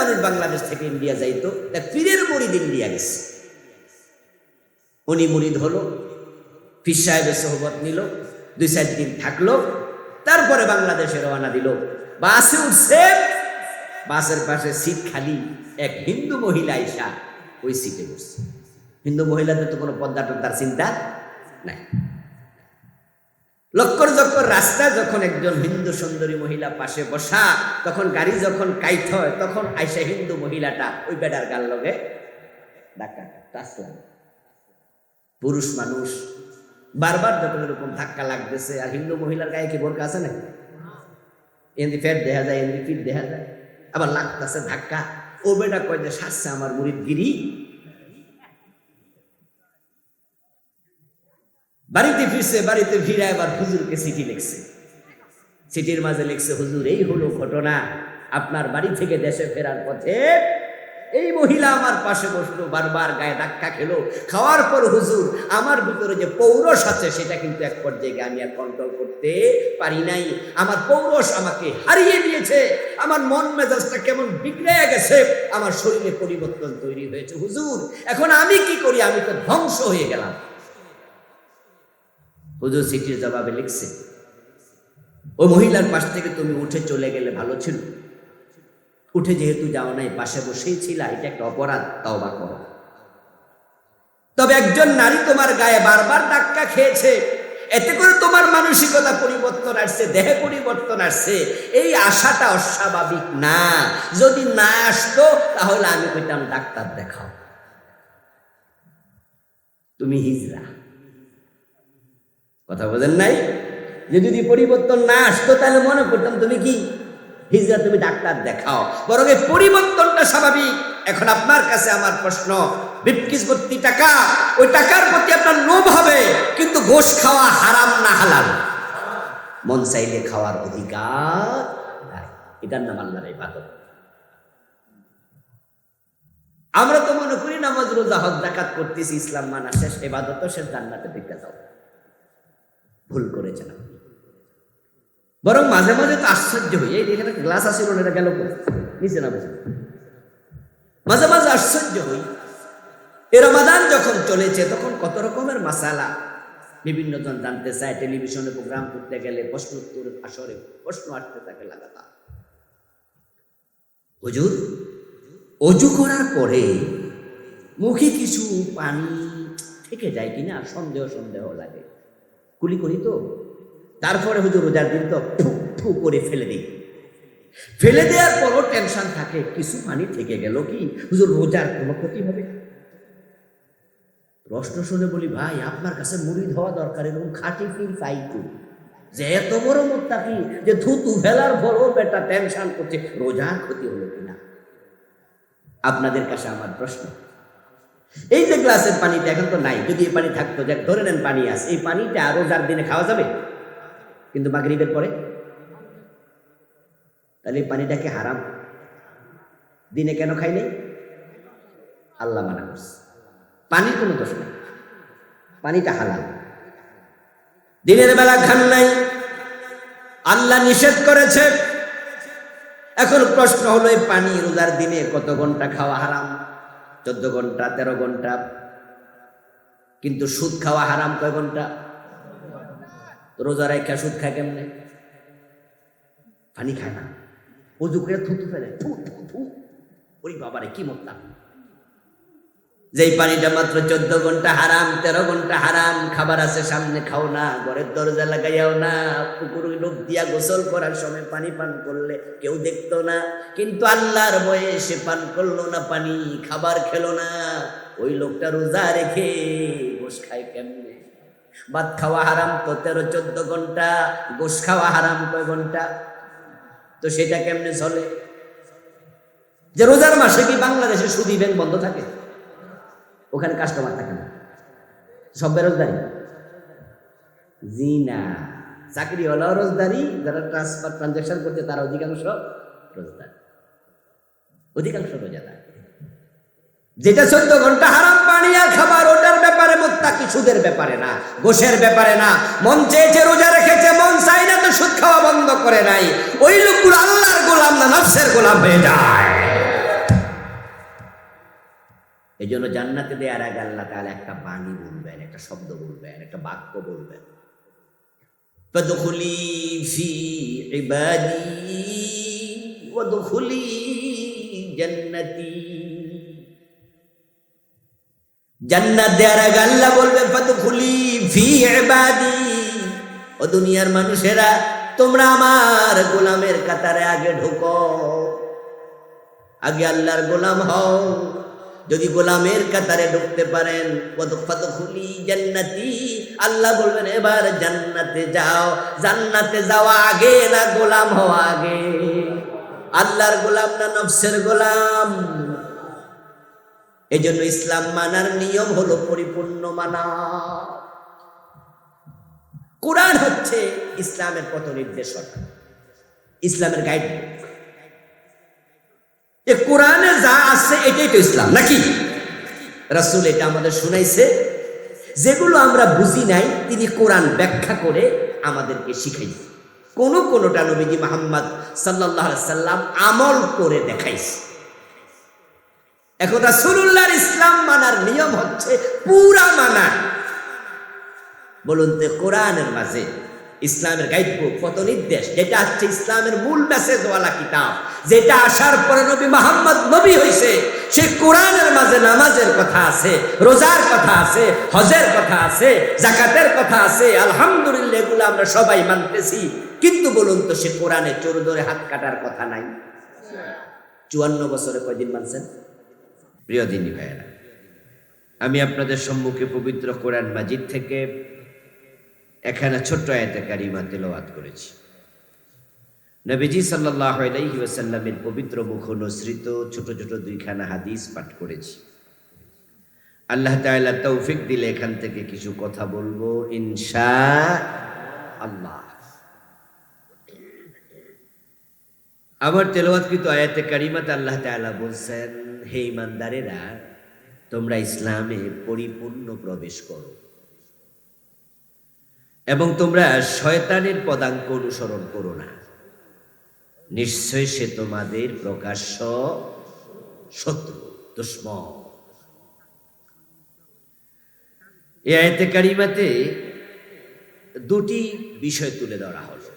মানুষ বাংলাদেশ থেকে ইন্ডিয়া যাইতো, তা পীরের মুরিদ ইন্ডিয়া গেছে। উনি মুরিদ হলো, পীর সাহেবের সোহবত নিল, 2-4 দিন থাকলো, তারপরে বাংলাদেশে রওনা দিল। বাসে উঠছে, বাসের পাশে সিট খালি, এক হিন্দু মহিলা আইসা ওই সিটে বসছে। হিন্দু মহিলাদের তো কোনো পদ্মা টদ্মার চিন্তা নাই। লক্কর জক্কর রাস্তা, যখন একজন হিন্দু সুন্দরী মহিলা পাশে বসা, তখন গাড়ি যখন কাইট হয়, তখন আইসা হিন্দু মহিলাটা ওই বেডার গাল লগে ধাক্কা টাচলাম। পুরুষ মানুষ বারবার যখন এরকম ধাক্কা লাগতেছে, আর হিন্দু মহিলার গায়ে কি বোরকা আছে না, এমনি ফ্যাট দেখা যায়, এমনি ফিট দেখা যায়, আবার লাগতেছে ধাক্কা। ও বেটা কয় যে শাসছে আমার মুরিদগিরি। বাড়িতে ফিরছে, বাড়িতে ফিরে আবার হুজুরকে চিঠি লিখছে। চিঠির মাঝে লিখছে, হুজুর এই হলো ঘটনা, আপনার বাড়ি থেকে দেশে ফেরার পথে এই মহিলা আমার পাশে বসলো, বারবার গায়ে ধাক্কা খেলো। খাওয়ার পর হুজুর আমার ভিতরে যে পৌরষ আছে, সেটা কিন্তু এক পর্যায়ে আমি আর কন্ট্রোল করতে পারি নাই। আমার পৌরষ আমাকে হারিয়ে দিয়েছে, আমার মন মেজাজটা কেমন বিগড়ে গেছে, আমার শরীরে পরিবর্তন তৈরি হয়েছে। হুজুর এখন আমি কি করি, আমি তো ধ্বংস হয়ে গেলাম। হুজুর চিঠির জবাবে লিখছে, ওই মহিলার পাশ থেকে তুমি উঠে চলে গেলে ভালো ছিল। উঠে যেহেতু যাও নাই, পাশে বসেই ছিল, এটা একটা অপরাধ, তওবা করো। তবে একজন নারী তোমার গায়ে বারবার ধাক্কা খেয়েছে, এতে করে তোমার মানসিকতা পরিবর্তন আসছে, দেহে পরিবর্তন আসছে, এই আশাটা অস্বাভাবিক না। যদি না আসতো তাহলে আমি কইতাম ডাক্তার দেখাও, তুমি হিজড়া। কথা বোঝেন নাই? যে যদি পরিবর্তন না আসতো তাহলে মনে করতাম তুমি কি হিজড়া, তুমি ডাক্তার দেখাও। বরং এই পরিবর্তনটা স্বাভাবিক। এখন আপনার কাছে আমার প্রশ্ন, 20 টাকা, ওই টাকার প্রতি আপনার লোভ হবে, কিন্তু ঘোষ খাওয়া হারাম না হালাল? মন চাইলে খাওয়ার অধিকার নাই, এটার নাম আল্লাহর ইবাদত। আমরা তো মনে করি নামাজ রোজা হজ যাকাত করতেছি, ইসলাম মানা শেষ, ইবাদত শেষ, জান্নাতে ঢুকে যাও। ভুল করেছেন আপনি। বরং মাঝে মাঝে তো আশ্চর্য হই, এই এখানে গ্লাস আসিল না, এটা গেল নিচে না বুঝে, মাঝে মাঝে আশ্চর্য হই। এ রমাদান যখন চলেছে তখন কত রকমের মাসালা বিভিন্ন জন জানতে চায়। টেলিভিশনে প্রোগ্রাম করতে গেলে প্রশ্ন উত্তর আসরে প্রশ্ন আসতে থাকে লাগাতার। হুজুর অজু করার পরে মুখে কিছু পানি থেকে যায় কিনা সন্দেহ সন্দেহ লাগে, কুলি করি তো। তারপরে হুজুর রোজার দিন তো ফু ফু করে ফেলে দিই, ফেলে দেওয়ার পরও টেনশন থাকে কিছু পানি থেকে গেল কি, হুজুর রোজার কোনো ক্ষতি হবে? প্রশ্ন শুনে বলি, ভাই আপনার কাছে মুরিদ হওয়া দরকার, এরকম খাঁটি ফির পাইতো যে এত বড় মুত্তাকি যে থুতু ফেলার পরও বেটা টেনশন করছে রোজার ক্ষতি হলো কিনা। আপনাদের কাছে আমার প্রশ্ন, এই যে গ্লাসের পানিটা এখন তো নাই, যদি এই পানি থাকতো, যে ধরে নেন পানি আছে, এই পানিটা রোজার দিনে খাওয়া যাবে, কিন্তু মাগরিবের পরে, তাহলে এই পানিটা কি হারাম? দিনে কেন খাই নাই? আল্লাহ মানা করছে, পানির কোনো দোষ নাই, পানিটা হালাল। দিনের বেলা খান নাই, আল্লাহ নিষেধ করেছে। এখন প্রশ্ন হলো, এই পানি রোজার দিনে কত ঘন্টা খাওয়া হারাম? 14 ঘন্টা, 13 ঘন্টা। কিন্তু সুদ খাওয়া হারাম কয় ঘন্টা? রোজা রেখা সুদ খায় কেমনে? পানি খায় না, অজু করে থুতু ফেলে, থু থু থু, ওই বাবারে কি মতলাম। যেই পানিটা মাত্র 14 ঘন্টা হারাম, 13 ঘন্টা হারাম, খাবার আছে সামনে খাও না, ঘরের দরজা লাগাইয়াও না, পুকুর ডুব দিয়া গোসল করার সময় পানি পান করলে কেউ দেখতো না, কিন্তু আল্লাহর ভয়ে সে পান করলো না পানি, খাবার খেলো না। ওই লোকটা রোজা রেখে গোশ খায় কেমনে? ভাত খাওয়া হারাম তো 13-14 ঘন্টা, গোশ খাওয়া হারাম কয় ঘন্টা? তো সেটা কেমনে চলে? যে রোজার মাসে কি বাংলাদেশে সুদী ব্যাংক বন্ধ থাকে? ওখানে কাস্টমার থাকে না, সব বেরোজগারি? জি না, চাকরি হলেও রোজগারি, যারা ট্রান্সফার ট্রানজাকশন করছে তারা অধিকাংশ রোজগার, অধিকাংশ রোজাদার। যেটা 14 ঘন্টা হারাম পানি আর খাবার, ওটার ব্যাপারে মুত্তাকি, সুদের ব্যাপারে না, গোশের ব্যাপারে না। মন চেয়েছে রোজা রেখেছে, মন চাই না তো সুদ খাওয়া বন্ধ করে নাই। ওই লোকগুলো আল্লাহর গোলাম না নফসের গোলাম হয়ে যায়। এই জন্য জান্নাতে দেওয়ার আগে আল্লাহ তাআলা একটা বাণী বলবেন, একটা শব্দ বলবেন, একটা বাক্য বলবেন, ফাদখুলি ফি ইবাদি ওয়াদখুলি জান্নাতি। জান্নাত দেওয়ার আগে আল্লাহ বলবেন ফাদখুলি ফি ইবাদি, ও দুনিয়ার মানুষেরা তোমরা আমার গোলামের কাতারে আগে ঢোকো, আগে আল্লাহর গোলাম হও। যদি গোলামের কাতারে ঢুকতে পারেন, ফাদখুলি জান্নাতি, আল্লাহ বলবেন এবার জান্নাতে যাও। জান্নাতে যাওয়া আগে না গোলাম হওয়া আগে? আল্লাহর গোলাম না নফসের গোলাম? এই জন্য ইসলাম মানার নিয়ম হলো পরিপূর্ণ মানা। কোরআন হচ্ছে ইসলামের পথ নির্দেশনা, ইসলামের গাইডলাইন। এ কোরআনে যা আছে এটাই তো ইসলাম, নাকি? রাসূল এটা আমাদের শুনাইছে। যেগুলো আমরা বুঝি নাই তিনি কোরআন ব্যাখ্যা করে আমাদেরকে শিখাইছে। কোনটা নবীজি মুহাম্মদ সাল্লাল্লাহু আলাইহি সাল্লাম আমল করে দেখাইছে। এখন রাসূলুল্লাহর ইসলাম মানার নিয়ম হচ্ছে পুরা মানা। বলুন তো কোরআনের মাঝে ইসলামের গাইডবুক, পথ নির্দেশ, যেটা হচ্ছে ইসলামের মূল মেসেজ ওয়ালা কিতাব, যেটা আসার পরে নবী মুহাম্মদ নবী হইছে, সেই কোরআনের মাঝে নামাজের কথা আছে, রোজার কথা আছে, হজের কথা আছে, যাকাতের কথা আছে। আলহামদুলিল্লাহ এগুলো আমরা সবাই মানতেছি, কিন্তু বলুন তো সে কোরআনে চোর ধরে হাত কাটার কথা নাই? 54 বছরে কয়দিন মানছেন? প্রিয় দিনী ভাইয়েরা, আমি আপনাদের সম্মুখে পবিত্র কোরআন মাজিদ থেকে এখানে ছোট্ট আয়াতে কারিমা তেলাওয়াত করেছি। নবীজি সাল্লাল্লাহু আলাইহি ওয়াসাল্লামের পবিত্র মুখ অনুসৃত ছোট ছোট দুইখানা হাদিস পাঠ করেছি। আল্লাহ তাআলা তৌফিক দিলে এখান থেকে কিছু কথা বলবো ইনশাআল্লাহ। আমার তেলাওয়াতকৃত আয়াতে কারিমাতে আল্লাহ তাআলা বলছেন, হে ঈমানদারেরা, তোমরা ইসলামে পরিপূর্ণ প্রবেশ করো এবং তোমরা শয়তানের পদাঙ্ক অনুসরণ করো না, নিশ্চয় সে তোমাদের প্রকাশ্য শত্রু, দুশমন। এই আয়াতে কারিমাতে দুটি বিষয় তুলে ধরা হলো।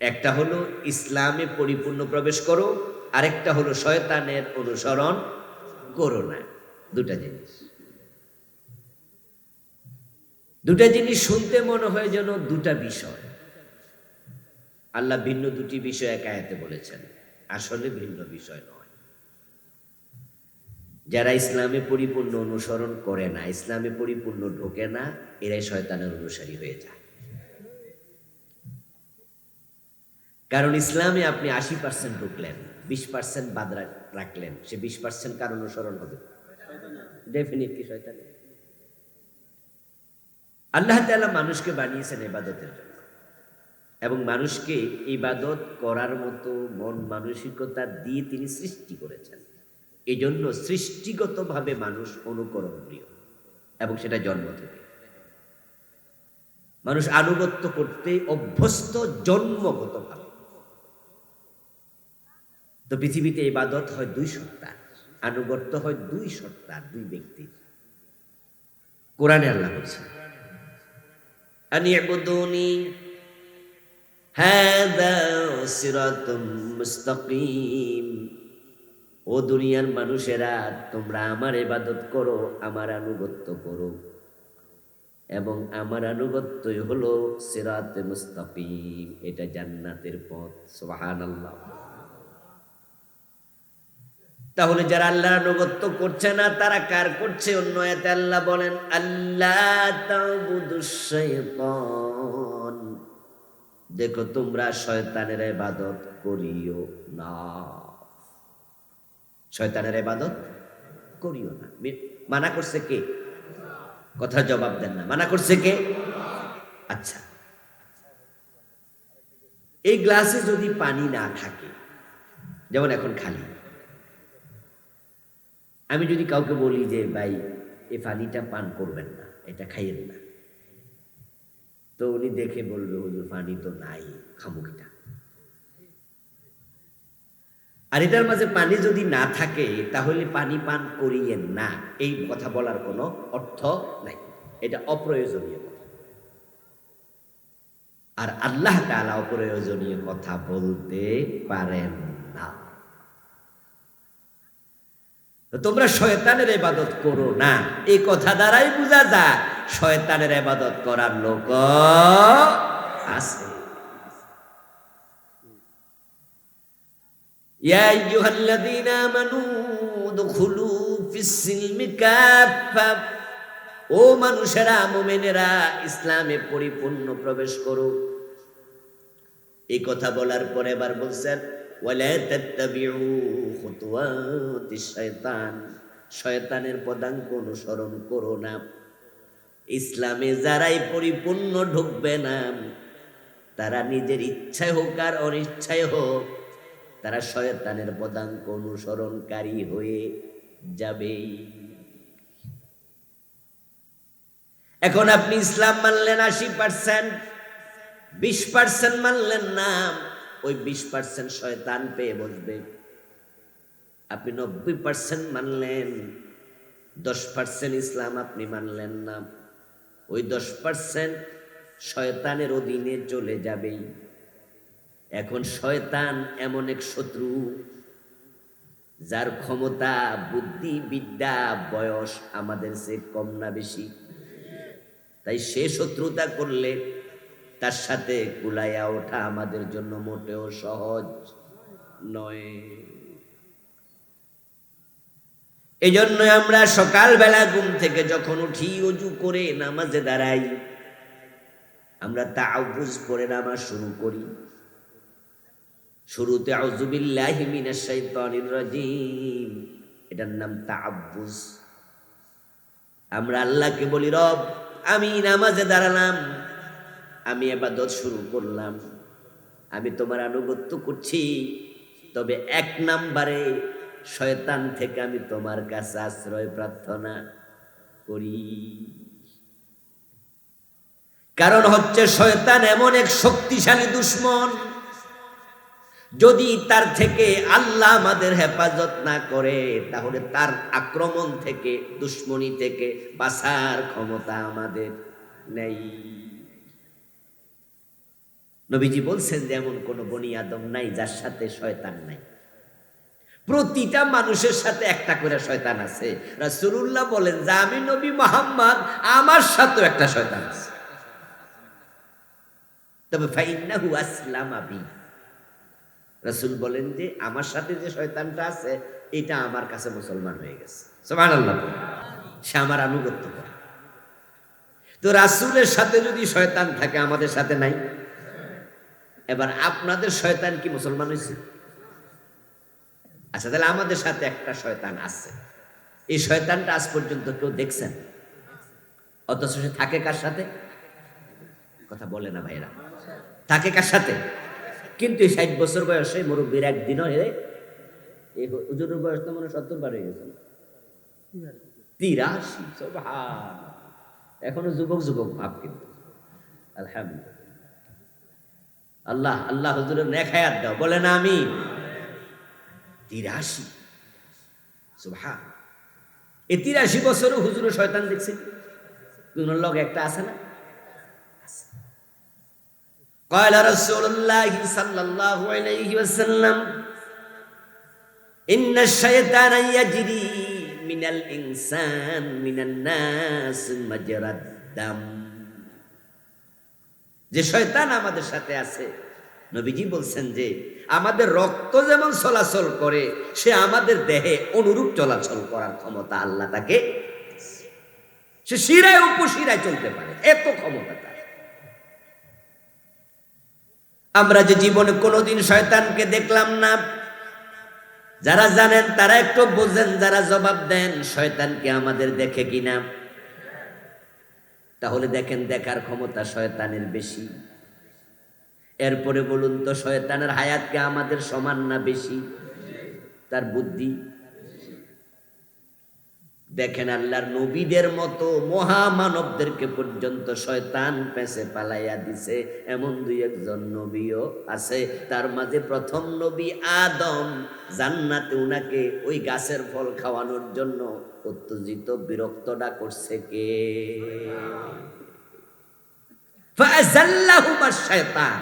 একটা হলো ইসলামে পরিপূর্ণ প্রবেশ করো, আরেকটা হলো শয়তানের অনুসরণ করো না। দুটা জিনিস শুনতে মনে হয় যেন দুটা বিষয়। আল্লাহ ভিন্ন দুটি বিষয় এক আয়াতে বলেছেন, আসলে ভিন্ন বিষয় নয়। যারা ইসলামে পরিপূর্ণ অনুসরণ করে না, ইসলামে পরিপূর্ণ ঢোকে না, এরাই শয়তানের অনুসারী হয়ে যায়। কারণ ইসলামে আপনি 80% ঢুকলেন, 20% বাদ রাখলেন, সে 20% কার অনুসরণ হবে? ডেফিনিটলি শয়তানের। আল্লাহ তাআলা মানুষকে বানিয়েছেন ইবাদতের জন্য এবং মানুষকে ইবাদত করার মতো মন মানসিকতা দিয়ে তিনি সৃষ্টি করেছেন। এই জন্য সৃষ্টিগতভাবে মানুষ অনুকরণ প্রিয় এবং সেটা জন্ম থেকে মানুষ আনুগত্য করতে অভ্যস্ত জন্মগতভাবে। তো পৃথিবীতে ইবাদত হয় দুই সত্তার, আনুগত্য হয় দুই সত্তার, দুই ব্যক্তির। কোরআনে আল্লাহ বলছেন, আনি'বুদুনি হাযা সিরাতুম মুস্তাকিম। ও দুনিয়ার মানুষেরা, তোমরা আমার ইবাদত করো, আমার আনুগত্য করো, এবং আমার আনুগত্যই হলো সিরাতে মুস্তাকিম, এটা জান্নাতের পথ। সুবহানাল্লাহ। তাহলে যারা আল্লাহর আনুগত্য করছে না তারা কার করছে? অন্য আয়াতে আল্লাহ বলেন, আল্লাহ তা'বুদুশ শাইতান, দেখো তোমরা শয়তানের ইবাদত করিও না, শয়তানের ইবাদত করিও না। মানা করছে কে? কথা জবাব দেন না, মানা করছে কে? আচ্ছা, এই গ্লাসে যদি পানি না থাকে, যেমন এখন খালি, আমি যদি কাউকে বলি যে ভাই এই পানিটা পান করবেন না, এটা খাইয়েন না, তো উনি দেখে বলবে হুজুর পানি তো নাই, খামুকিটা। আর এটার মাঝে পানি যদি না থাকে তাহলে পানি পান করিয়েন না, এই কথা বলার কোনো অর্থ নাই, এটা অপ্রয়োজনীয় কথা। আর আল্লাহ তাআলা অপ্রয়োজনীয় কথা বলতে পারেন না। তো তোমরা শয়তানের ইবাদত করো না, এই কথা দ্বারাই বোঝা যায় শয়তানের ইবাদত করার লোক আছে। ইয়া আইয়ুহাল্লাযীনা আমানু দুখুলু ফিস-সিলমি কাফফা, ও মানুষেরা, মুমিনেরা, ইসলামে পরিপূর্ণ প্রবেশ করো। এই কথা বলার পরে এবার বলছেন ওয়ালা তাত্তাবিউ খুতুওয়াতিশ শায়তান, শয়তানের পদাঙ্ক অনুসরণ করো না। ইসলামে যারাই পরিপূর্ণ ঢুকবে না, তারা নিজের ইচ্ছায় হোক আর অনিচ্ছায় হোক, তারা শয়তানের পদাঙ্ক অনুসরণকারী হয়ে যাবে। এখন আপনি ইসলাম মানলেন 80%, 20% মানলেন না, ওই 20% শয়তান পেয়ে বসবে। আপনি 90% মানলেন, 10% ইসলাম আপনি মানলেন না, ওই 10% শয়তানের অধীনে চলে যাবেই। এখন শয়তান এমন এক শত্রু যার ক্ষমতা, বুদ্ধি, বিদ্যা, বয়স আমাদের চেয়ে কম না বেশি। তাই সে শত্রুতা করলে তার সাথে কুলাইয়া ওঠা আমাদের জন্য মোটেও সহজ নয়। এই জন্য আমরা সকালবেলা ঘুম থেকে যখন উঠি, ওযু করে নামাজে দাঁড়াই, আমরা তাআউযুজ পড়ে নামাজ শুরু করি। শুরুতে আউযু বিল্লাহি মিনাশ শাইতানির রাজিম, এটার নাম তাআউযুজ। আমরা আল্লাহকে বলি, রব আমি নামাজে দাঁড়ালাম, আমি ইবাদত শুরু করলাম, আমি তোমার আনুগত্য করছি, তবে 1 নম্বরে শয়তান থেকে আমি তোমার কাছে আশ্রয় প্রার্থনা করি। কারণ হচ্ছে শয়তান এমন এক শক্তিশালী দুশমন, যদি তার থেকে আল্লাহ আমাদের হেফাজত না করে তাহলে তার আক্রমণ থেকে, দুশমনি থেকে বাঁচার ক্ষমতা আমাদের নেই। নবীজি বলছেন যে এমন কোন বনি আদম নাই যার সাথে শয়তান নাই। প্রতিটা মানুষের সাথে একটা করে শয়তান আছে। রাসূলুল্লাহ বলেন যে আমি নবী মুহাম্মদ, আমার সাথেও একটা শয়তান আছে, তবে ফাইন্নাহু আসলামা বি। রাসূল বলেন যে আমার সাথে যে শয়তানটা আছে এটা আমার কাছে মুসলমান হয়ে গেছে। সুবহানাল্লাহ, সে আমার আনুগত্য করে। তো রাসূলের সাথে যদি শয়তান থাকে, আমাদের সাথে নাই, এবার আপনাদের শয়তান কি মুসলমান হয়েছে? আচ্ছা, তাহলে আমাদের সাথে একটা শয়তান আছে, এই শয়তানটা আজ পর্যন্ত কেউ দেখছেন? অথচ সে থাকে কার সাথে? কথা বলে না ভাইরা, থাকে কার সাথে? কিন্তু 60 বছর বয়সে মুরব্বীর একদিনও এই হুজুরের বয়স তো মনে 70 বার হয়ে গেছে, 83। সুবহান, এখনো যুবক যুবক ভাব। কিন্তু আলহামদুলিল্লাহ, আল্লাহ আল্লাহ হুজুরের নেক হায়াত দাও, বলে না আমি। 83, সুবহান। এই 83 বছরও হুজুরের শয়তান দেখছেন? দুনোর লগ একটা আছে না? قال رسول الله صلى الله عليه وسلم إن الشيطان يجري من الإنسان من الناس مجرى الدم। যে শয়তান আমাদের সাথে আছে, নবীজি বলছেন যে আমাদের রক্ত যেমন চলাচল করে, সে আমাদের দেহে অনুরূপ চলাচল করার ক্ষমতা আল্লাহ তাকে, সে শিরায় উপশিরায় চলতে পারে, এত ক্ষমতা তার। আমরা যে জীবনে কোনোদিন শয়তানকে দেখলাম না, যারা জানেন তারা একটু বোঝেন, যারা জবাব দেন শয়তানকে আমাদের দেখে কিনা। তাহলে দেখেন, দেখার ক্ষমতা শয়তানের বেশি। এরপরে বলুন তো, শয়তানের হায়াতকে আমাদের সমান না বেশি? তার বুদ্ধি, দেখেন আল্লাহর নবীদের মতো মহামানবদেরকে পর্যন্ত শয়তান পেছে পালাইয়া দিছে, এমন দুই একজন নবীও আছে। তার মাঝে প্রথম নবী আদম, জান্নাতে উনাকে ওই গাছের ফল খাওয়ানোর জন্য উত্তেজিত বিরক্তটা করছে কে? ফাআযাল্লাহুমা শায়তান।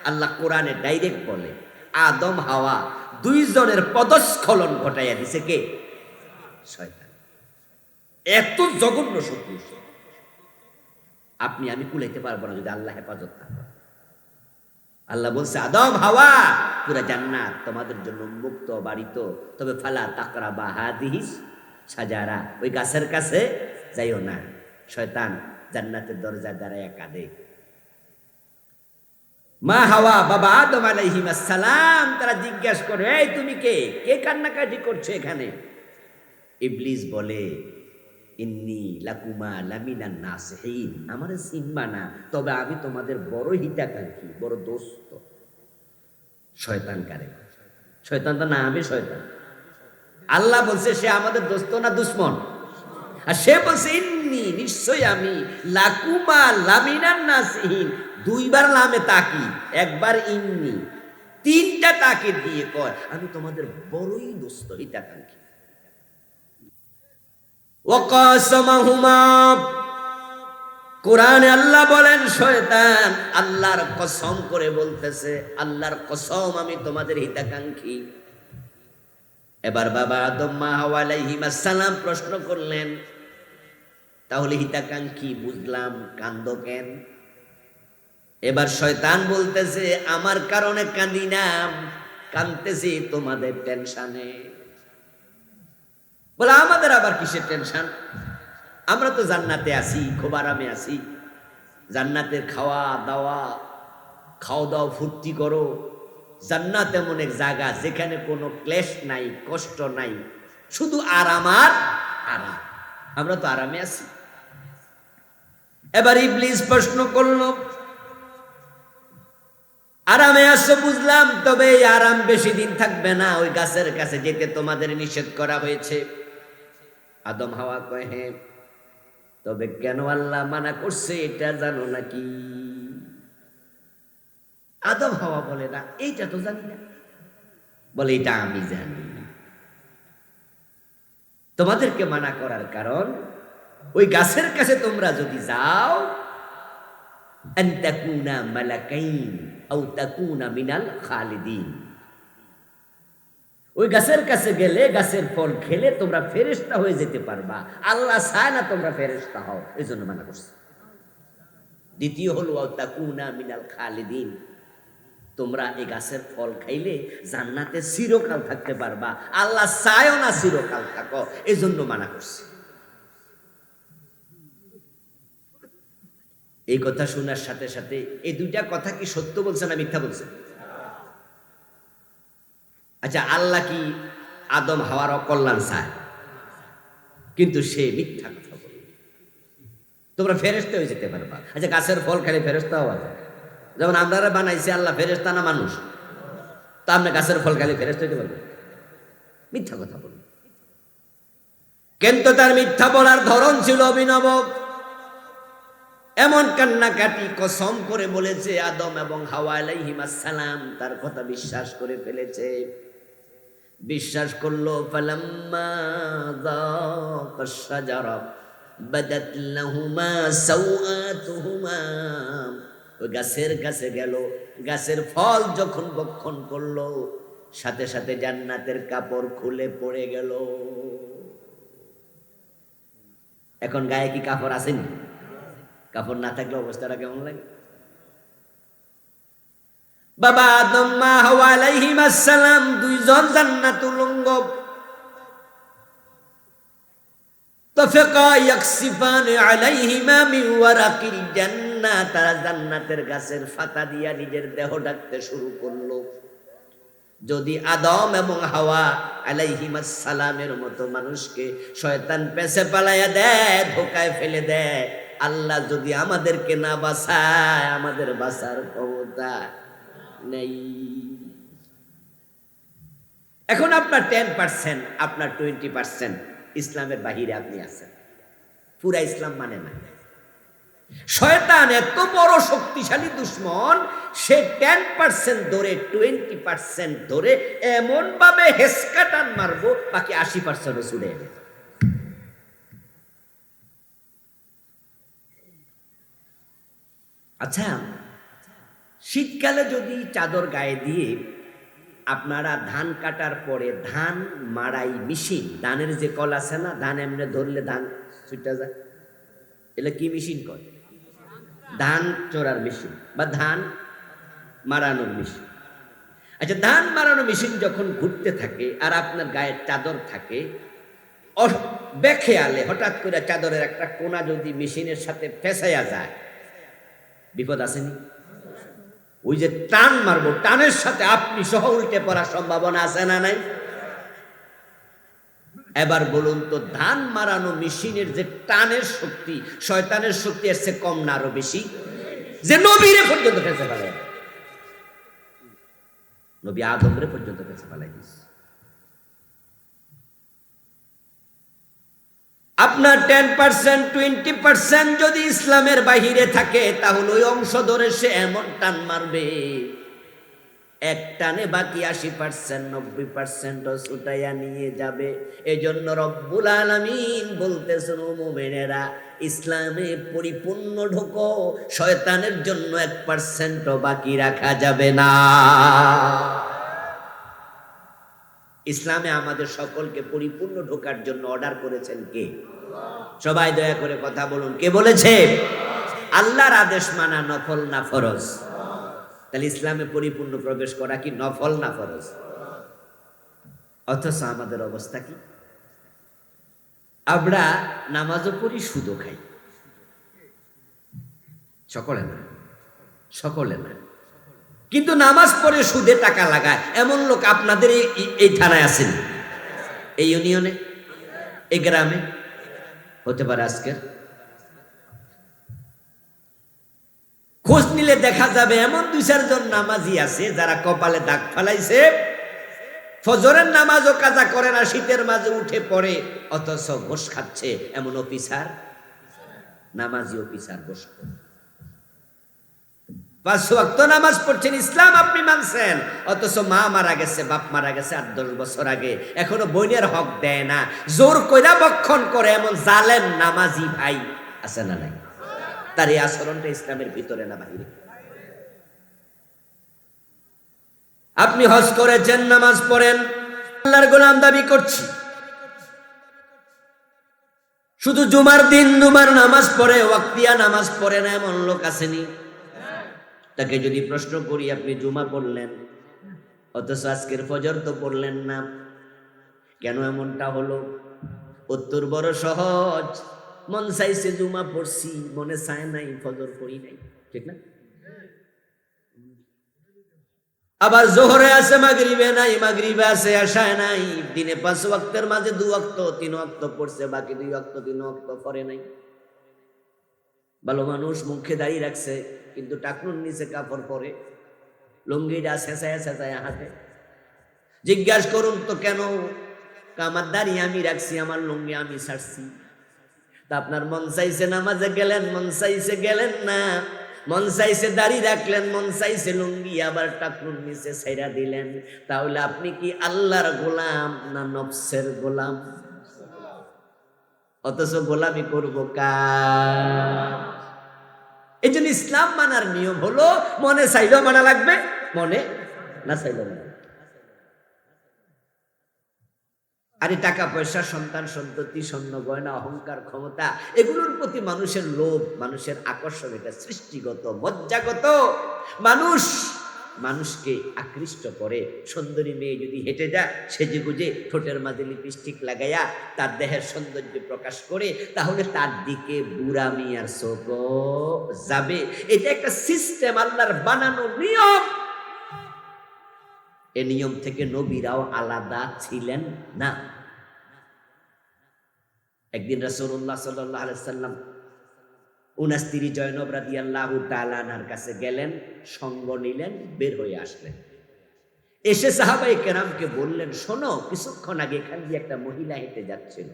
আল্লাহ কোরআনে ডাইরেক্ট বলে আদম হাওয়া দুইজনের পদস্খলন ঘটাইয়া দিছে কে? শয়তান। এত জঘন্য শত্রু আপনি আমি কুলাইতে পারবো না যদি আল্লাহ হেফাজত না করে। আল্লাহ বলছে আদম হাওয়া পুরা জান্নাত তোমাদের জন্য মুক্ত বাড়িত, তবে ফালা তাকরাবা হাদিহিস সাজারা, ওই গাছের কাছে যাইও না। শয়তান জান্নাতের দরজায় দাঁড়াইয়া কাঁদে। মা হাওয়া বাবা আদম আলাইহিস সালাম তারা জিজ্ঞাসা করে, এই তুমি কে? কে কান্নাকাটি করছে এখানে? ইবলিস বলে ইন্নী লাকুমা লামিনান নাসিহিন, আমারে চিনবা না, তবে আমি তোমাদের বড় হিতাকাঙ্ক্ষী, বড় দোস্ত। শয়তান কারে? শয়তান তো না, আমি শয়তান। আল্লাহ বলছে সে আমাদের দোস্ত না দুশ্মন? আর সে বলছে ইন্নী, নিশ্চয় আমি, লাকুমা লামিনান নাসিহিন, দুইবার লামে তাকি, একবার ইন্নী, তিনটা তাকিদ দিয়ে কয় আমি তোমাদের বড়ই দোস্ত হিতাকাঙ্ক্ষী। ওয়াকাসামাহুমা, কোরআনে আল্লাহ বলেন শয়তান আল্লাহর কসম করে বলতেছে, আল্লাহর কসম আমি তোমাদের হিতাকাঙ্ক্ষী। এবার বাবা আদম মা হাওয়া আলাইহিস সালাম প্রশ্ন করলেন, তাহলে হিতাকাঙ্ক্ষী বুঝলাম, কান্দ কেন? এবার শয়তান বলতেছে আমার কারণে কাঁদি না, কাঁদতেছি তোমাদের টেনশনে। বলে আমাদের আবার কিসের টেনশন? আমরা তো জান্নাতে আছি, খুব আরামে আছি। জান্নাতের খাওয়া দাওয়া ফুর্তি করো। জান্নাত এমন এক জায়গা যেখানে কোনো ক্লেশ নাই, কষ্ট নাই, শুধু আরাম আর আরাম। আমরা তো আরামে আছি। এবার ইবলিস প্রশ্ন করলো, আরামে আসো বুঝলাম, তবে এই আরাম বেশি দিন থাকবে না, ওই গাছের কাছে যেতে তোমাদের নিষেধ করা হয়েছে। আদম হাওয়া কয় হ্যাঁ, তবে কেন আল্লাহ মানা করছে এটা জানো নাকি? আদম হাওয়া বলে না এইটা তো জানি না। বলে এটা আমি জানি। তোমাদেরকে মানা করার কারণ ওই গাছের কাছে তোমরা যদি যাও, আন তাকুনা মালাকাইন আও তাকুনা মিনাল খালিদিন, ওই গাছের কাছে গেলে গাছের ফল খেলে তোমরা ফেরেশতা হয়ে যেতে পারবা। আল্লাহ চায় না তোমরা ফেরেশতা হও, এই জন্য মানা করছে। দ্বিতীয় হলো আও তাকুনা মিনাল খালিদিন, তোমরা এই গাছের ফল খাইলে জান্নাতে চিরকাল থাকতে পারবা। আল্লাহ চায়ও না চিরকাল থাকো, এই জন্য মানা করছে। এই কথা শোনার সাথে সাথে এই দুইটা কথা কি সত্য বলছে না মিথ্যা বলছে? আচ্ছা, আল্লাহ কি আদম হাওয়ার অকল্যাণ চায়? কিন্তু সে মিথ্যা কথা বলে। তোমরা ফেরেশতা হয়ে যেতে পারবা। আচ্ছা, গাছের ফল খেলে ফেরেশতা হওয়া যায়? যেমন আমরা বানাইছে আল্লাহ, ফেরেশতা না মানুষ? তা আপনি গাছের ফল খেলে ফেরেশতা হইতে পারবেন? মিথ্যা কথা বলবে। কিন্তু তার মিথ্যা বলার ধরন ছিল অভিনব। এমন কান্নাকাটি কসম করে বলেছে, আদম এবং হাওয়া আলাইহিস সালাম তার কথা বিশ্বাস করে ফেলেছে। বিশ্বাস করলো। ফালাম্মা যাকাশ শাজারা বাদাত লাহুমা সাওআতুহুমা, ওই গাছের কাছে গেল, গাছের ফল যখন ভক্ষণ করলো, সাথে সাথে জান্নাতের কাপড় খুলে পড়ে গেল। এখন গায়ে কি কাপড় আসেনি? কাপড় না থাকলে অবস্থাটা কেমন লাগে? বাবা আদম মা হাওয়া আলাইহিস সালাম দুইজন জান্নাতুল উলঙ্গ। তাফাকা ইয়াকসিফান আলাইহিমা মিন ওয়ারাকিল জান্নাহ, তারা জান্নাতের গাছের পাতা দিয়া নিজের দেহ ঢাকতে শুরু করলো। যদি আদম এবং হাওয়া আলাইহিস সালামের মতো মানুষকে শয়তান পেছে পালাইয়া দেয়, ধোকায় ফেলে দেয়, আল্লাহ যদি আমাদেরকে না বাঁচায়, আমাদের বাঁচার ক্ষমতা নেই। এখন আপনার 10%, আপনার 20%, ইসলামের বাহিরে আপনি আছেন, পুরা ইসলাম মানে না। শয়তান এত বড় শক্তিশালী দুশ্মন, সে 10% ধরে 20% ধরে এমন ভাবে হেসকাটান মারবো, বাকি 80% ছুড়ে যাবে। আচ্ছা, শীতকালে যদি চাদর গায়ে দিয়ে আপনারা ধান কাটার পরে ধান মাড়াই মেশিন, ধানের যে কল আছে না, ধান এমনি ধরলে ধান ছুটে যায়, এগুলো কি মেশিন করে? ধান চোরার মেশিন বা ধান মারানোর মেশিন। আচ্ছা, ধান মারানো মেশিন যখন ঘুরতে থাকে আর আপনার গায়ের চাদর থাকে, বেখেয়ালে হঠাৎ করে চাদরের একটা কোনা যদি মেশিনের সাথে ফেসাইয়া যায়, বিপদ আসেনি? ওই যে টান মারবো, টানের সাথে আপনি সহ উল্টে পড়ার সম্ভাবনা আছে না নাই? এবার বলুন তো, ধান মারানো মেশিনের যে টানের শক্তি, শয়তানের শক্তি এর চেয়ে কম না আরো বেশি? যে নবীরে পর্যন্ত ফেসে ফেলে, নবী আদমরে পর্যন্ত ফেসে ফেলাই দিচ্ছে। আপনার 10% 20% যদি ইসলামের বাহিরে থাকে, তাহলে ওই অংশ ধরে সে এমন টান মারবে, এক টানে বাকি 80% 90% ছুটাইয়া নিয়ে যাবে। এই জন্য রব্বুল আলামিন বলতেছেন, ও মুমিনেরা, ইসলামে পরিপূর্ণ ঢোকো, শয়তানের জন্য 1% বাকি রাখা যাবে না। ইসলামে আমাদের সকলকে পরিপূর্ণ ঢোকার জন্য অর্ডার করেছেন কে? সবাই দয়া করে কথা বলুন, কে বলেছে? আল্লাহর আদেশ মানা নফল না ফরজ? তাহলে ইসলামে পরিপূর্ণ প্রবেশ করা কি নফল না ফরজ? অথচ আমাদের অবস্থা কি? আমরা নামাজও পড়ি, সুদও খাই। সকলে না, সকলে না, কিন্তু নামাজ পড়ে সুদে টাকা লাগায় এমন লোক আপনাদের এই থানায় আছেন, এই ইউনিয়নে, এই গ্রামে, হতে পারে আজকের। খোঁজ নিলে দেখা যাবে এমন 2-4 জন নামাজি আছে যারা কপালে দাগ ফালাইছে, ফজরের নামাজও কাজা করে না, শীতের মাঝে উঠে পড়ে, অথচ ঘোষ খাচ্ছে। এমন অফিসার, নামাজি অফিসার ঘোষ করে। 5 ওয়াক্ত নামাজ পড়ছেন, ইসলাম আপনি মানছেন, অথচ মা মারা গেছে, বাপ মারা গেছে 8-10 বছর আগে, এখনো বোনের হক দেয় না, জোর কইরা বক্ষণ করে, এমন জালেম নামাজি ভাই আছে না নাই? তার এই আচরণটা ইসলামের ভিতরে না বাহিরে? আপনি হজ করেছেন, নামাজ পড়েন, আল্লাহর গোলাম দাবি করছি, শুধু জুমার দিন দুবার নামাজ পড়ে, ওয়াক্তিয়া নামাজ পড়ে না, এমন লোক আসেনি? তাকে যদি প্রশ্ন করি, আপনি জুমা পড়লেন অথচ আজকের ফজর তো পড়লেন না, কেন এমনটা হলো? উত্তর বড় সহজ, মন চাইছে জুমা পড়ছি, মনে চায় নাই ফজর পড়ি নাই, ঠিক না? আবার জোহরে আছে, মাগরিবে নাই, মাগরিবে আছে, আশায় নাই, দিনে 5 ওয়াক্তের মাঝে 2 ওয়াক্ত 3 ওয়াক্ত পড়ছে, বাকি 2 ওয়াক্ত 3 ওয়াক্ত পড়ে নাই। ভালো মানুষ মুখে দাঁড়িয়ে রাখছে, কিন্তু টাকনুর নিচে কাপড় পরে, লুঙ্গিটা ছেঁচায় ছেঁচায় হাতে। জিজ্ঞাসা করুন তো কেন? আমার দাঁড়িয়ে আমি রাখছি, আমার লুঙ্গি আমি ছাড়ছি। তা আপনার মন চাইছে নামাজে গেলেন, মন চাইছে গেলেন না, মন চাইছে দাড়ি রাখলেন, মন চাইছে লুঙ্গি আবার টাকনুর নিচে ছাইরা দিলেন, তাহলে আপনি কি আল্লাহর গোলাম না নফসের গোলাম? অথচ গোলামি করবো কার? এই জন্য ইসলাম মানার নিয়ম হলো, মনে চাইলেও মানা লাগবে, মনে না চাইলেও মানা। আরে টাকা পয়সা, সন্তান সন্ততি, স্বর্ণ গয়না, অহংকার, ক্ষমতা, এগুলোর প্রতি মানুষের লোভ, মানুষের আকর্ষণ, এটা সৃষ্টিগত, মজ্জাগত। মানুষকে আকৃষ্ট করে। সুন্দরী মেয়ে যদি হেঁটে যায়, সেজে গুজে ঠোঁটের মাঝে লিপস্টিক লাগাইয়া তার দেহের সৌন্দর্য প্রকাশ করে, তাহলে তার দিকে বুড়া মিয়ার চোখ যাবে। এটা একটা সিস্টেম, আল্লাহর বানানো নিয়ম। এ নিয়ম থেকে নবীরাও আলাদা ছিলেন না। একদিন রাসূলুল্লাহ সাল্লাল্লাহু আলাইহি ওয়াসাল্লাম ২৯ জয়নব রাদিয়াল্লাহু তাআলা আনহার কাছে গেলেন, সঙ্গ নিলেন, বের হয়ে আসলেন। এসে সাহাবায়ে কেরামকে বললেন, শোনো, কিছুক্ষণ আগে এখান দিয়ে একটা মহিলা হেঁটে যাচ্ছিল,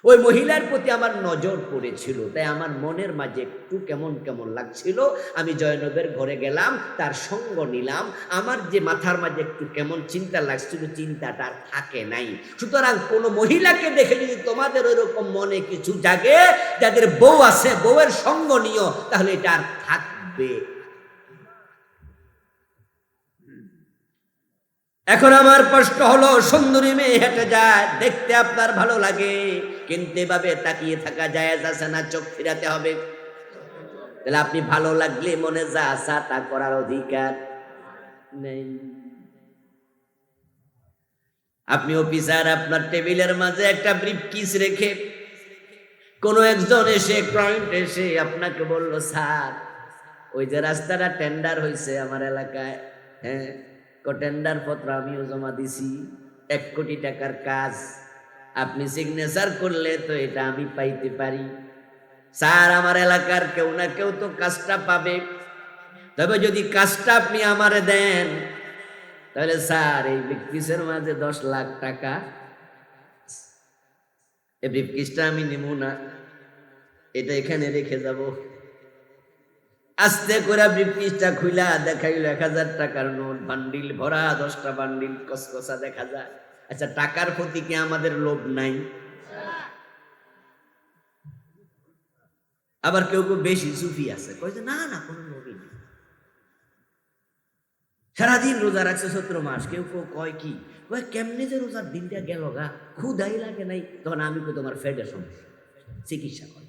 ওই মহিলার প্রতি আমার নজর পড়েছিল, তাই আমার মনের মাঝে একটু কেমন কেমন লাগছিল। আমি জয়নবের ঘরে গেলাম, তার সঙ্গ নিলাম। আমার যে মাথার মাঝে একটু কেমন চিন্তা লাগছিল, চিন্তাটা আর থাকে নাই। সুতরাং কোনো মহিলাকে দেখে যদি তোমাদের ওইরকম মনে কিছু জাগে, যাদের বউ আছে, বউয়ের সঙ্গ নিও, তাহলে এটা আর থাকবে। এখন আমার প্রশ্ন হলো, সুন্দরী মেয়ে হেঁটে যায়, দেখতে আপনার ভালো লাগে, কিন্তু এভাবে তাকিয়ে থাকা জায়েজ আছে না? চোখ ফিরাতে হবে। তাহলে আপনি ভালো লাগলে মনে যা আসা তা করার অধিকার নেই। আপনি অফিসার, আপনার টেবিলের মাঝে একটা ব্রিফকেস রেখে কোন একজন এসে ক্লায়েন্ট এসে আপনাকে বলল, স্যার ওই যে রাস্তাটা টেন্ডার হয়েছে আমার এলাকায়, হ্যাঁ টেন্ডার পত্র আমিও জমা দিছি, 1 কোটি টাকার কাজ, আপনি সিগনেচার করলে তো এটা আমি পাইতে পারি। স্যার আমার এলাকার কেউ না কেউ তো কাজটা পাবে, তবে যদি কাজটা আপনি আমারে দেন, তাহলে স্যার এই ব্রিফকেসের মাঝে 10 লাখ টাকা, এই ব্রিফকেসটা আমি নিব না, এটা এখানে রেখে যাব। আস্তে করে ব্রিফকেসটা খুইলা দেখাইল 1000 টাকার নোট, বান্ডিল ভরা, 10টা বান্ডিল কসকসা দেখা যায়। আচ্ছা, টাকার প্রতি কি আমাদের লোভ নাই? আবার কেউ কেউ বেশি সুফি আছে, কয় যে না না কোনো লোভই নেই, সারাদিন রোজা রাখছে 17 মাস। কেউ কেউ কয় কি, কয় কেমনে যে রোজার দিনটা গেল গা, ক্ষুধাই লাগে নাই। তখন আমি কই তোমার ফেডের সমস্যা, চিকিৎসা কর।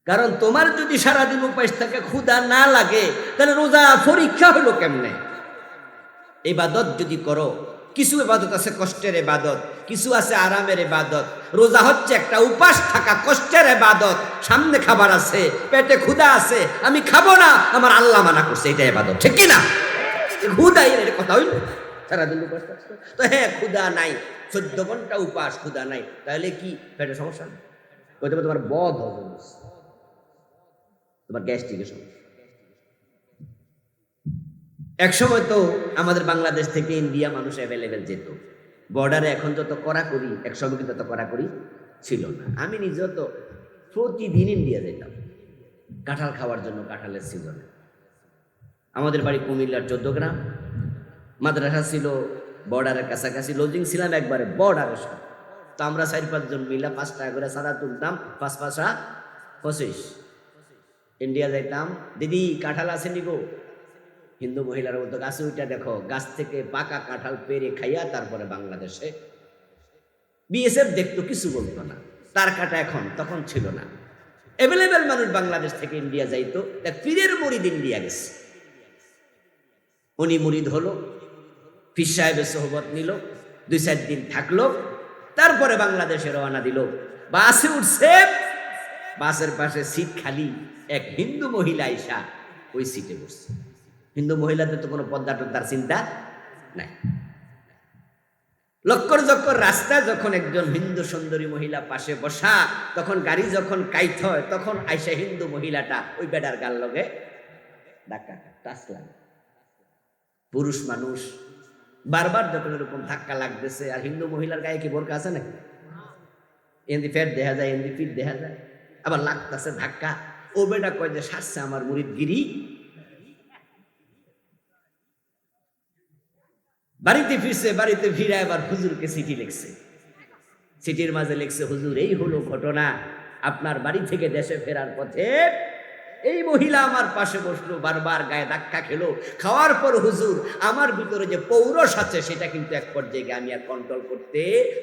কারণ তোমার যদি সারাদিন উপাস থাকে, ক্ষুধা না লাগে, তাহলে রোজা পরীক্ষা হলো কেমনে? ইবাদত যদি করো, কিছু ইবাদত আছে কষ্টের ইবাদত, কিছু আছে আরামের ইবাদত। রোজা হচ্ছে একটা উপাস থাকা কষ্টের ইবাদত। সামনে খাবার আছে, পেটে ক্ষুধা আছে, আমি খাবো না, আমার আল্লাহ মানা করছে, এটা ইবাদত, ঠিক কি না? ক্ষুধাই এর কথা হইল, সারাদিন উপাস থাকছে তো, হ্যাঁ ক্ষুধা নাই, 14 ঘন্টা উপাস, ক্ষুধা নাই, তাহলে কি পেটে সমস্যা নেই? তোমার বদ হজম, তোমার গ্যাস্ট্রিকের সমস্যা। একসময় তো আমাদের বাংলাদেশ থেকে ইন্ডিয়া মানুষ অ্যাভেলেবেল যেত বর্ডারে, এখন যত কড়াকড়ি, একসময় কিন্তু তত কড়াকড়ি ছিল না। আমি নিজেও তো প্রতিদিন ইন্ডিয়া যেতাম কাঁঠাল খাওয়ার জন্য, কাঁঠালের সিজনে। আমাদের বাড়ি কুমিল্লার 14 গ্রাম, মাদ্রাসা ছিল বর্ডারের কাছাকাছি, লজিং ছিলাম একবারে বর্ডারের সাথে। তো আমরা 4-5 জন মিলা 5 টাকা করে সাদা তুলতাম, 5 5 25। ইন্ডিয়া যাইতাম, দিদি কাঁঠাল আছে নিগো? হিন্দু মহিলারা বলতো গাছে ওইটা দেখো, গাছ থেকে পাকা কাঁঠাল পেরে খাইয়া তারপরে বাংলাদেশে। বিএসএফ দেখতো, কিছু বলতো না, তার কাটা এখন, তখন ছিল না। অ্যাভেলেবেল মানুষ বাংলাদেশ থেকে ইন্ডিয়া যাইতো। এক পীরের মুরিদ ইন্ডিয়া গেছে, উনি মুরিদ হলো, পীর সাহেবের সোহবত নিল, 2-4 দিন থাকলো, তারপরে বাংলাদেশে রওনা দিল। বাসে উঠছে, বাসের পাশে সিট খালি, এক হিন্দু মহিলা আইসা ওই সিটে বসছে। হিন্দু মহিলাদের তো কোনো পদ্মা টদ্মার চিন্তা নাই। লক্কর জক্কর রাস্তা, যখন একজন হিন্দু সুন্দরী মহিলা পাশে বসা, তখন গাড়ি যখন কাইত হয়, তখন আইসা হিন্দু মহিলাটা ওই বেডার গাল লগে ধাক্কা টাচ লাগে। পুরুষ মানুষ বারবার যখন এরকম ধাক্কা লাগতেছে, আর হিন্দু মহিলার গায়ে কি বোরকা আছে নাকি? এমনি ফেট দেখা যায়, এমনি ফিট দেখা যায়, আবার লাগতেছে ধাক্কা। ও বেটা কয় যে সারছে আমার মুরিদগিরি। বাড়িতে ফিরছে, বাড়িতে ফিরে আবার হুজুরকে চিঠি লিখছে। চিঠির মাঝে লিখছে, হুজুর এই হলো ঘটনা, আপনার বাড়ি থেকে দেশে ফেরার পথে এই মহিলা আমার পাশে বসলো, বারবার গায়ে ধাক্কা খেলো। খাওয়ার পর হুজুর আমার ভিতরে যে পৌরষ আছে, সেটা কিন্তু এক পর্যায়ে আমি আর কন্ট্রোল করতে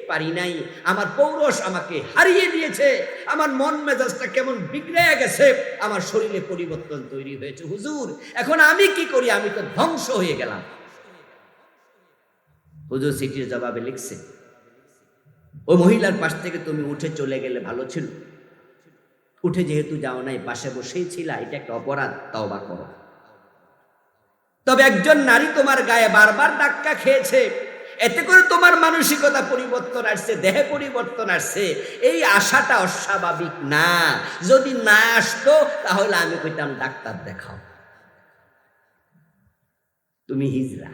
পারি নাই। আমার পৌরষ আমাকে হারিয়ে দিয়েছে, আমার মন মেজাজটা কেমন বিগড়ে গেছে, আমার শরীরে পরিবর্তন তৈরি হয়েছে হুজুর। এখন আমি কি করি? আমি তো ধ্বংস হয়ে গেলাম। হুজুর চিঠির জবাবে লিখছে, ওই মহিলার পাশ থেকে তুমি উঠে চলে গেলে ভালো ছিল। উঠে যেহেতু যাও নাই, পাশে বসেই ছিলা, এটা একটা অপরাধ, তওবা করো। তবে একজন নারী তোমার গায়ে বারবার ধাক্কা খেয়েছে, এতে করে তোমার মানসিকতা পরিবর্তন আসছে, দেহে পরিবর্তন আসছে, এই আশাটা অস্বাভাবিক না। যদি না আসতো তাহলে আমি কইতাম ডাক্তার দেখাও, তুমি হিজড়া।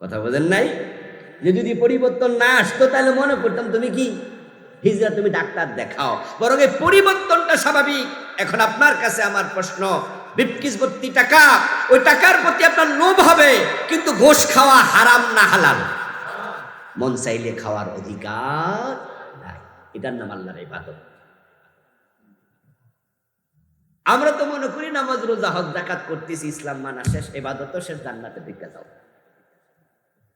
কথা বোঝেন নাই? যে যদি পরিবর্তন না আসতো তাহলে মনে করতাম তুমি কি হিজরা, তুমি ডাক্তার দেখাও। বরং এই পরিবর্তনটা স্বাভাবিক। এখন আপনার কাছে আমার প্রশ্ন, বিপকিস ভর্তি টাকা, ওই টাকার প্রতি আপনার লোভ হবে, কিন্তু ঘোষ খাওয়া হারাম না হালাল? মন চাইলে খাওয়ার অধিকার নাই। এটার নাম আল্লাহর ইবাদত। আমরা তো মনে করি নামাজ রোজা হজ যাকাত করতেছি, ইসলাম মানা শেষ, ইবাদত শেষ, জান্নাতে ঢুকে যাও।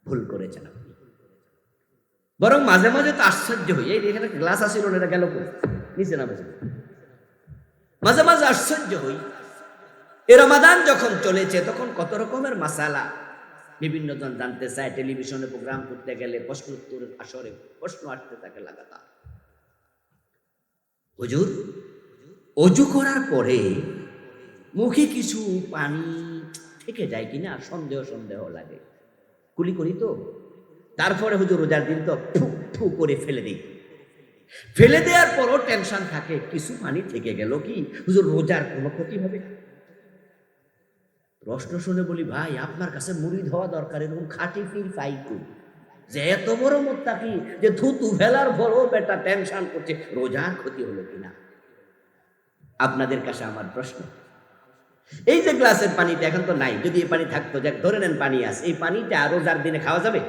ভুল করেছেন আপনি। বরং মাঝে মাঝে তো আশ্চর্য হই, এই এখানে গ্লাস আসিল না, এটা গেল কই, নিচে না বসে। মাঝে মাঝে আশ্চর্য হই, এ রমাদান যখন চলেছে তখন কত রকমের মাসালা বিভিন্ন জন জানতে চায়। টেলিভিশনে প্রোগ্রাম করতে গেলে প্রশ্ন উত্তরের আসরে প্রশ্ন আসতে থাকে লাগাতার। হুজুর, অজু করার পরে মুখে কিছু পানি থেকে যায় কিনা সন্দেহ সন্দেহ লাগে, কুলি করি তো। তারপরে হুজুর রোজার দিন তো ফু ফু করে ফেলে দিই, ফেলে দেওয়ার পরও টেনশন থাকে কিছু পানি থেকে গেল কি, হুজুর রোজার কোনো ক্ষতি হবে? প্রশ্ন শুনে বলি, ভাই আপনার কাছে মুড়িদ হওয়া দরকার, এরকম খাঁটি ফির পাইকু যে এত বড় মুত্তাকি যে থুতু ফেলার পরও বেটা টেনশন করছে রোজার ক্ষতি হলো কিনা। আপনাদের কাছে আমার প্রশ্ন, এই যে গ্লাসের পানিটা এখন তো নাই, যদি এই পানি থাকতো, যাক ধরে নেন পানি আছে, এই পানিটা রোজার দিনে খাওয়া যাবে,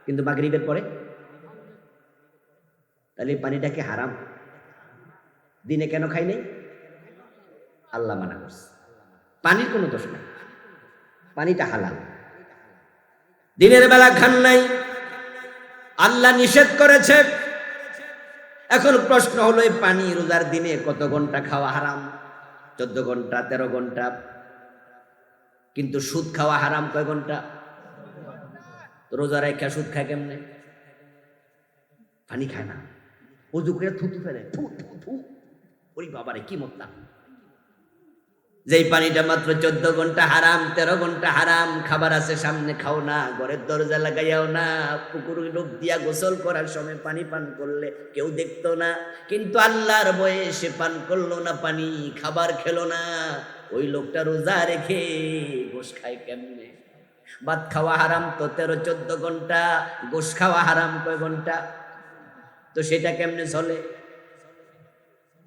কিন্তু মাগরিবের পরে, তাহলে এই পানিটা কি হারাম? দিনে কেন খাই নাই? আল্লাহ মানা করছে, পানির কোনো দোষ নাই, পানিটা হালাল। দিনের বেলা খান নাই, আল্লাহ নিষেধ করেছে। এখন প্রশ্ন হলো, এই পানি রোজার দিনে কত ঘন্টা খাওয়া হারাম? 14 ঘন্টা, 13 ঘন্টা। কিন্তু সুদ খাওয়া হারাম কয় ঘন্টা? রোজা রেখা সুদ খায় কেমনে? পানি খায় না, অজু করে থুতু ফেলে, থু থু থু। ওই বাবারে কি মতলা! যেই পানিটা মাত্র 14 ঘন্টা হারাম, 13 ঘন্টা হারাম, খাবার আছে সামনে খাও না, ঘরের দরজা লাগাইয়াও না, পুকুর ডুব দিয়া গোসল করার সময় পানি পান করলে কেউ দেখতো না, কিন্তু আল্লাহর ভয়ে সে পান করলো না পানি, খাবার খেলো না। ওই লোকটা রোজা রেখে গোশ খায় কেমনে? ভাত খাওয়া হারাম তো 13-14 ঘন্টা, গোশ খাওয়া হারাম কয় ঘন্টা? তো সেটা কেমনে চলে?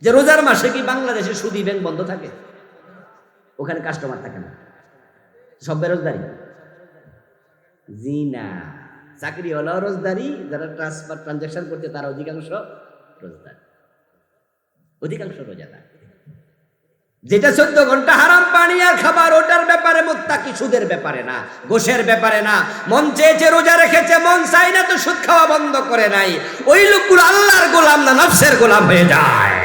যে রোজার মাসে কি বাংলাদেশে সুদী ব্যাংক বন্ধ থাকে? ওখানে কাস্টমার থাকে না, সব বেরোজগারি। জি না, চাকরি হলো রোজগারি, যারা ট্রান্সফার ট্রানজাকশন করছে তারা অধিকাংশ রোজগার, অধিকাংশ রোজাদার। যেটা 14 ঘন্টা হারাম পানি আর খাবার, ওটার ব্যাপারে মুত্তাকি, সুদের ব্যাপারে না, গোশের ব্যাপারে না। মন চেয়েছে রোজা রেখেছে, মন চাই না তো সুদ খাওয়া বন্ধ করে নাই। ওই লোকগুলো আল্লাহর গোলাম না নফসের গোলাম হয়ে যায়।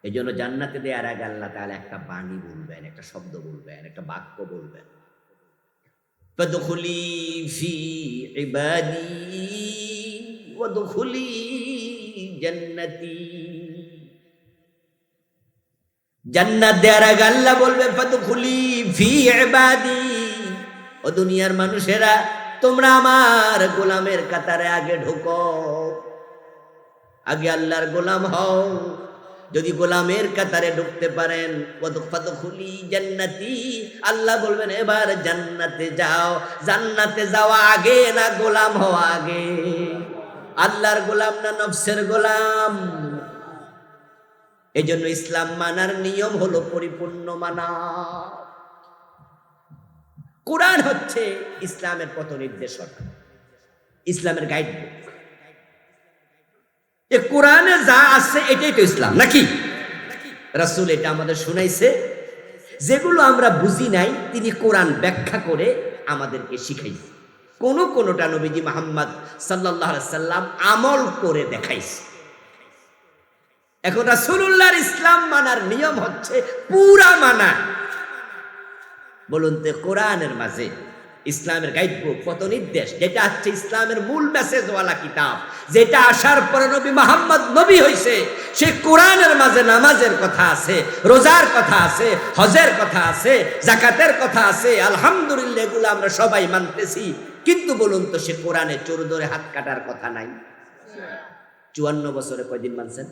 এই জন্য জান্নাতে দেওয়ার আগে আল্লাহ তাআলা একটা বাণী বলবেন, একটা শব্দ বলবেন, একটা বাক্য বলবেন, ফাদখুলি ফি ইবাদি ওয়াদখুলি জান্নাতি। জান্নাত দেওয়ার আগে আল্লাহ বলবে ফাদখুলি ফি ইবাদি, ও দুনিয়ার মানুষেরা তোমরা আমার গোলামের কাতারে আগে ঢোকো, আগে আল্লাহর গোলাম হও। যদি গোলামের কাতারে ঢুকতে পারেন, ফাদখুলি জান্নাতি, আল্লাহ বলবেন এবার জান্নাতে যাও। জান্নাতে যাওয়া আগে না গোলাম হওয়া আগে? আল্লাহর গোলাম না নফসের গোলাম? এই জন্য ইসলাম মানার নিয়ম হলো পরিপূর্ণ মানা। কোরআন হচ্ছে ইসলামের পথ নির্দেশক, ইসলামের গাইডবুক। এ কোরআনে যা আছে এটাই তো ইসলাম, নাকি? রাসূল এটা আমাদের শুনাইছে। যেগুলো আমরা বুঝি নাই তিনি কোরআন ব্যাখ্যা করে আমাদেরকে শিখাইছে। কোনটা নবীজি মুহাম্মদ সাল্লাল্লাহু আলাইহি সাল্লাম আমল করে দেখাইছে। এখন রাসূলুল্লাহর ইসলাম মানার নিয়ম হচ্ছে পুরা মানা। বলুন তো, কোরআনের মাঝে ইসলামের গাইডবুক, পথ নির্দেশ, যেটা হচ্ছে ইসলামের মূল মেসেজ ওয়ালা কিতাব, যেটা আসার পরে নবী মুহাম্মদ নবী হইছে, সে কোরআনের মাঝে নামাজের কথা আছে, রোজার কথা আছে, হজের কথা আছে, যাকাতের কথা আছে। আলহামদুলিল্লাহ, এগুলো আমরা সবাই মানতেছি। কিন্তু বলুন তো, সে কোরআনে চোর ধরে হাত কাটার কথা নাই? 54 বছরে কয়দিন মানছেন?